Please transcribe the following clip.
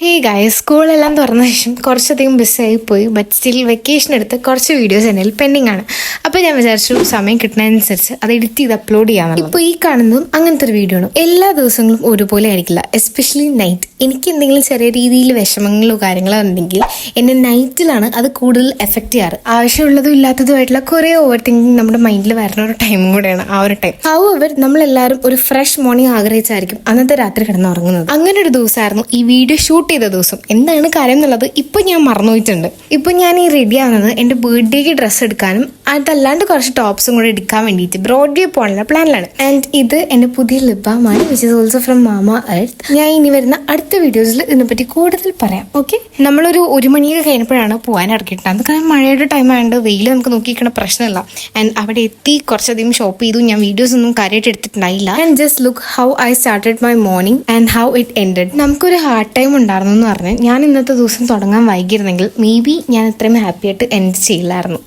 Hey guys, സ്കൂളെല്ലാം തുറന്ന ശേഷം കുറച്ചധികം ബിസിയായി പോയി. ബട്ട് സ്റ്റിൽ വെക്കേഷൻ എടുത്ത് കുറച്ച് വീഡിയോസ് എൻ്റെ പെൻഡിങ് ആണ്. അപ്പോൾ ഞാൻ വിചാരിച്ചു സമയം കിട്ടുന്നതനുസരിച്ച് അത് എഡിറ്റ് ചെയ്ത് അപ്ലോഡ് ചെയ്യാമെന്ന്. ഇപ്പോൾ ഈ കാണുന്നതും അങ്ങനത്തെ ഒരു വീഡിയോ ആണ്. എല്ലാ ദിവസങ്ങളും ഒരുപോലെ ആയിരിക്കില്ല, എസ്പെഷ്യലി നൈറ്റ്. എനിക്ക് എന്തെങ്കിലും ചെറിയ രീതിയിൽ വിഷമങ്ങളോ കാര്യങ്ങളോ ഉണ്ടെങ്കിൽ എൻ്റെ നൈറ്റിലാണ് അത് കൂടുതൽ എഫക്റ്റ് ചെയ്യാറ്. ആവശ്യമുള്ളതും ഇല്ലാത്തതുമായിട്ടുള്ള കുറേ ഓവർ തിങ്കിങ് നമ്മുടെ മൈൻഡിൽ വരുന്ന ഒരു ടൈമും കൂടെയാണ് ആ ഒരു ടൈം. ഹൗഎവർ നമ്മളെല്ലാവരും ഒരു ഫ്രഷ് മോർണിംഗ് ആഗ്രഹിച്ചായിരിക്കും അന്നത്തെ രാത്രി കിടന്നുറങ്ങുന്നത്. അങ്ങനെ ഒരു ദിവസമായിരുന്നു ഈ വീഡിയോ ഷൂട്ട് ചെയ്ത ദിവസം. എന്താണ് കാര്യം എന്നുള്ളത് ഇപ്പൊ ഞാൻ മറന്നുപോയിട്ടുണ്ട്. ഇപ്പൊ ഞാൻ ഈ റെഡി ആവുന്നത് എന്റെ ബർത്ത്ഡേക്ക് ഡ്രസ്സ് എടുക്കാനും അതല്ലാണ്ട് കുറച്ച് ടോപ്സും കൂടെ എടുക്കാൻ വേണ്ടിയിട്ട് ബ്രോഡ്വേ പോകാനുള്ള പ്ലാനിലാണ്. ആൻഡ് ഇത് എന്റെ പുതിയ ലിബാമാണ്, which is also from Mamaearth. ഞാൻ ഇനി വരുന്ന അടുത്ത വീഡിയോസിൽ ഇതിനെപ്പറ്റി കൂടുതൽ പറയാം. ഓക്കെ, നമ്മളൊരു 1 മണിയൊക്കെ കഴിഞ്ഞപ്പോഴാണ് പോകാൻ ഇറക്കിയിട്ടാണ്. കാരണം മഴയുടെ ടൈം ആയതുകൊണ്ട് വെയിൽ നമുക്ക് നോക്കിയിരിക്കണ പ്രശ്നമില്ല. ആൻഡ് അവിടെ എത്തി കുറച്ചധികം ഷോപ്പ് ചെയ്തു. ഞാൻ വീഡിയോസ് ഒന്നും കാര്യമായിട്ട് എടുത്തിട്ടുണ്ടായില്ല. And just look how I started my morning and how it ended. നമുക്കൊരു ഹാർഡ് ടൈം ഉണ്ടായിരുന്നു എന്ന് പറഞ്ഞാൽ ഞാൻ ഇന്നത്തെ ദിവസം തുടങ്ങാൻ വൈകിയിരുന്നെങ്കിൽ മേ ബി ഞാൻ ഇത്രയും ഹാപ്പി ആയിട്ട് എൻഡ് ചെയ്യില്ലായിരുന്നു.